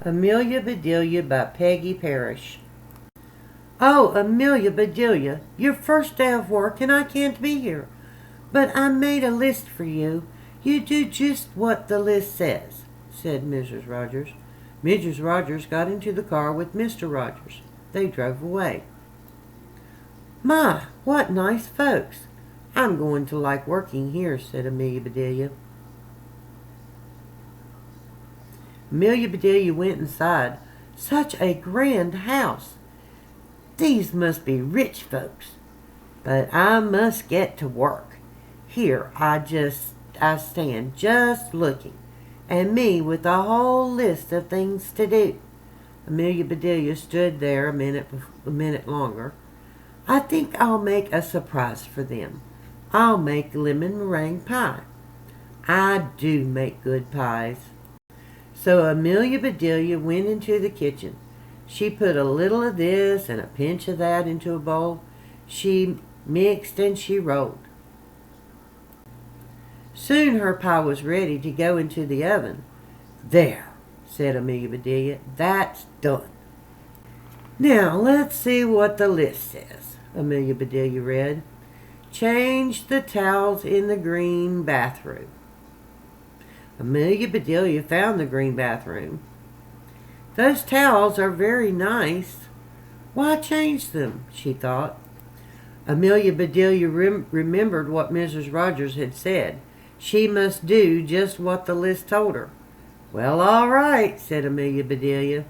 Amelia Bedelia by Peggy Parrish. Oh, Amelia Bedelia, your first day of work and I can't be here. But I made a list for you. You do just what the list says, said Mrs. Rogers. Mrs. Rogers got into the car with Mr. Rogers. They drove away. My, what nice folks. I'm going to like working here, said Amelia Bedelia. Amelia Bedelia went inside. Such a grand house. These must be rich folks. But I must get to work. Here I stand just looking, and me with a whole list of things to do. Amelia Bedelia stood there a minute longer. I think I'll make a surprise for them. I'll make lemon meringue pie. I do make good pies. So Amelia Bedelia went into the kitchen. She put a little of this and a pinch of that into a bowl. She mixed and she rolled. Soon her pie was ready to go into the oven. There, said Amelia Bedelia, that's done. Now let's see what the list says. Amelia Bedelia read. Change the towels in the green bathroom. Amelia Bedelia found the green bathroom. Those towels are very nice. Why change them, she thought. Amelia Bedelia remembered what Mrs. Rogers had said. She must do just what the list told her. Well, all right, said Amelia Bedelia.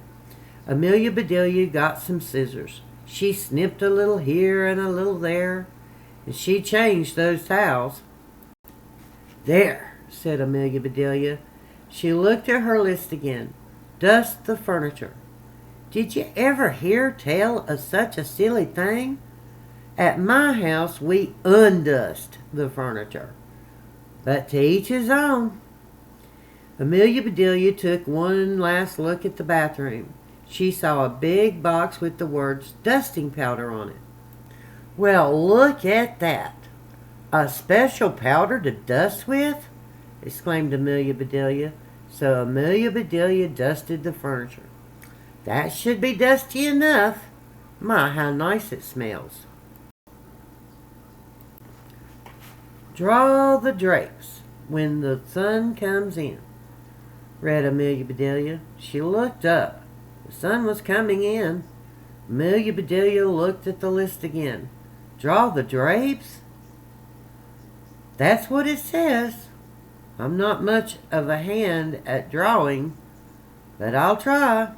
Amelia Bedelia got some scissors. She snipped a little here and a little there, and she changed those towels. There, said Amelia Bedelia. She looked at her list again. Dust the furniture. Did you ever hear tell of such a silly thing? At my house, we undust the furniture. But to each his own. Amelia Bedelia took one last look at the bathroom. She saw a big box with the words dusting powder on it. Well, look at that. A special powder to dust with? Exclaimed Amelia Bedelia. So Amelia Bedelia dusted the furniture. That should be dusty enough. My, how nice it smells. Draw the drapes when the sun comes in, read Amelia Bedelia. She looked up. The sun was coming in. Amelia Bedelia looked at the list again. Draw the drapes? That's what it says. I'm not much of a hand at drawing, but I'll try.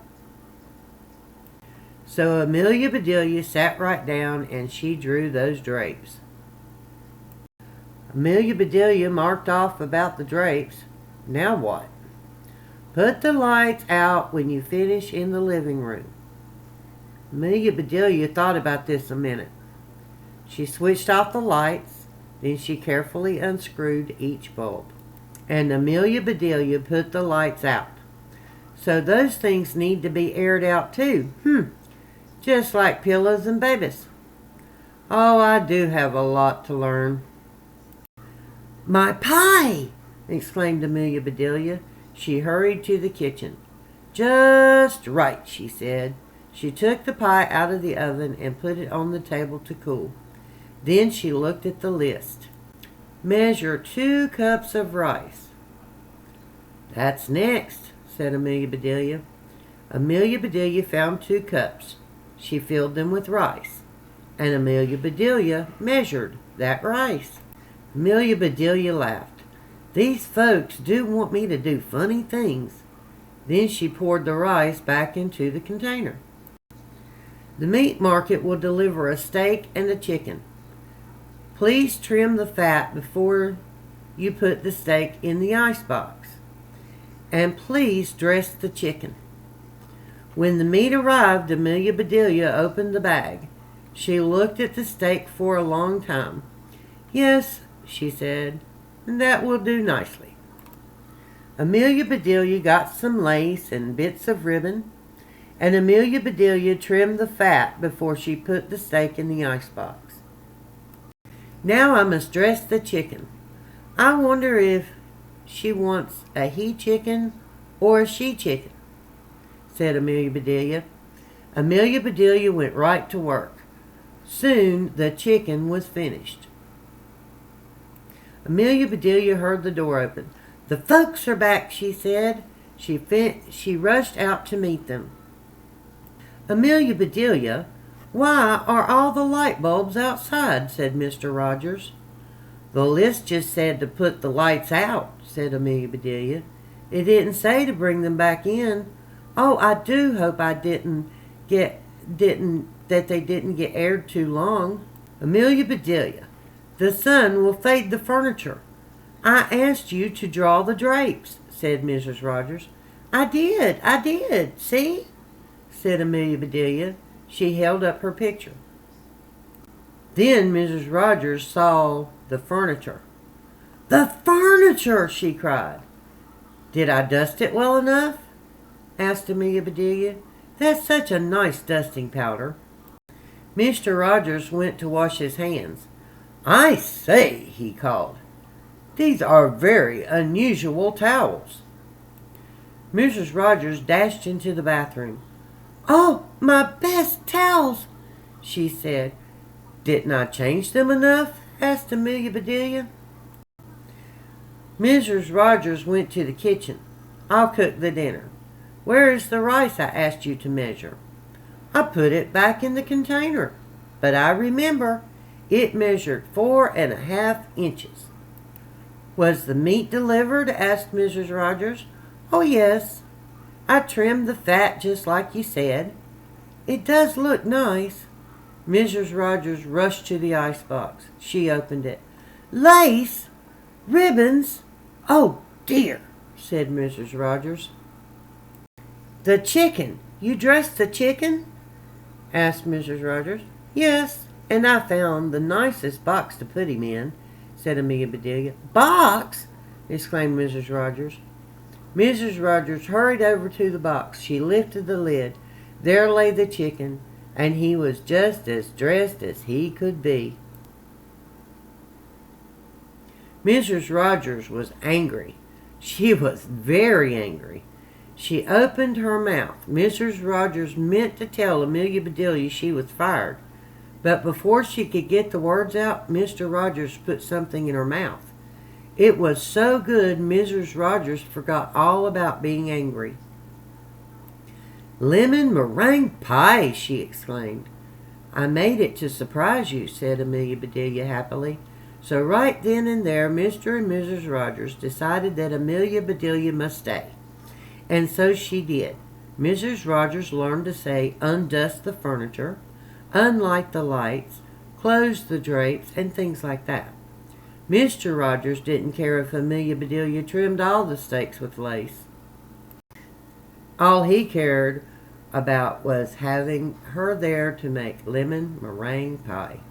So Amelia Bedelia sat right down and she drew those drapes. Amelia Bedelia marked off about the drapes. Now what? Put the lights out when you finish in the living room. Amelia Bedelia thought about this a minute. She switched off the lights, then she carefully unscrewed each bulb. And Amelia Bedelia put the lights out. So those things need to be aired out too. Just like pillows and babies. Oh, I do have a lot to learn. My pie! Exclaimed Amelia Bedelia. She hurried to the kitchen. Just right, she said. She took the pie out of the oven and put it on the table to cool. Then she looked at the list. Measure 2 cups of rice. That's next, said Amelia Bedelia. Amelia Bedelia found 2 cups. She filled them with rice, and Amelia Bedelia measured that rice. Amelia Bedelia laughed. These folks do want me to do funny things. Then she poured the rice back into the container. The meat market will deliver a steak and a chicken. Please trim the fat before you put the steak in the icebox. And please dress the chicken. When the meat arrived, Amelia Bedelia opened the bag. She looked at the steak for a long time. Yes, she said, that will do nicely. Amelia Bedelia got some lace and bits of ribbon, and Amelia Bedelia trimmed the fat before she put the steak in the icebox. Now I must dress the chicken. I wonder if she wants a he chicken or a she chicken. said Amelia Bedelia. Amelia Bedelia went right to work. Soon the chicken was finished. Amelia Bedelia heard the door open. "The folks are back," she said. She rushed out to meet them. "Amelia Bedelia, why are all the light bulbs outside?" said Mr. Rogers. "The list just said to put the lights out," said Amelia Bedelia. "It didn't say to bring them back in. Oh, I do hope I that they didn't get aired too long." "Amelia Bedelia, the sun will fade the furniture. I asked you to draw the drapes," said Mrs. Rogers. I did, see?" said Amelia Bedelia. She held up her picture. Then Mrs. Rogers saw the furniture. "The furniture!" she cried. "Did I dust it well enough?" asked Amelia Bedelia. "That's such a nice dusting powder." Mr. Rogers went to wash his hands. "I say," he called, "these are very unusual towels." Mrs. Rogers dashed into the bathroom. "Oh, my best towels," she said. "Didn't I change them enough?" asked Amelia Bedelia. Mrs. Rogers went to the kitchen. "I'll cook the dinner. Where is the rice I asked you to measure?" "I put it back in the container, but I remember it measured 4.5 inches. "Was the meat delivered?" asked Mrs. Rogers. "Oh, yes. I trimmed the fat just like you said. It does look nice." Mrs. Rogers rushed to the icebox. She opened it. "Lace! Ribbons! Oh, dear," said Mrs. Rogers. "The chicken. You dressed the chicken?" asked Mrs. Rogers. "Yes, and I found the nicest box to put him in," said Amelia Bedelia. "Box!" exclaimed Mrs. Rogers. Mrs. Rogers hurried over to the box. She lifted the lid. There lay the chicken, and he was just as dressed as he could be. Mrs. Rogers was angry. She was very angry. She opened her mouth. Mrs. Rogers meant to tell Amelia Bedelia she was fired, but before she could get the words out, Mr. Rogers put something in her mouth. It was so good Mrs. Rogers forgot all about being angry. "Lemon meringue pie!" she exclaimed. "I made it to surprise you," said Amelia Bedelia happily. So right then and there, Mr. and Mrs. Rogers decided that Amelia Bedelia must stay. And so she did. Mrs. Rogers learned to say, "Undust the furniture," "Unlight the lights," "Close the drapes," and things like that. Mr. Rogers didn't care if Amelia Bedelia trimmed all the steaks with lace. All he cared about was having her there to make lemon meringue pie.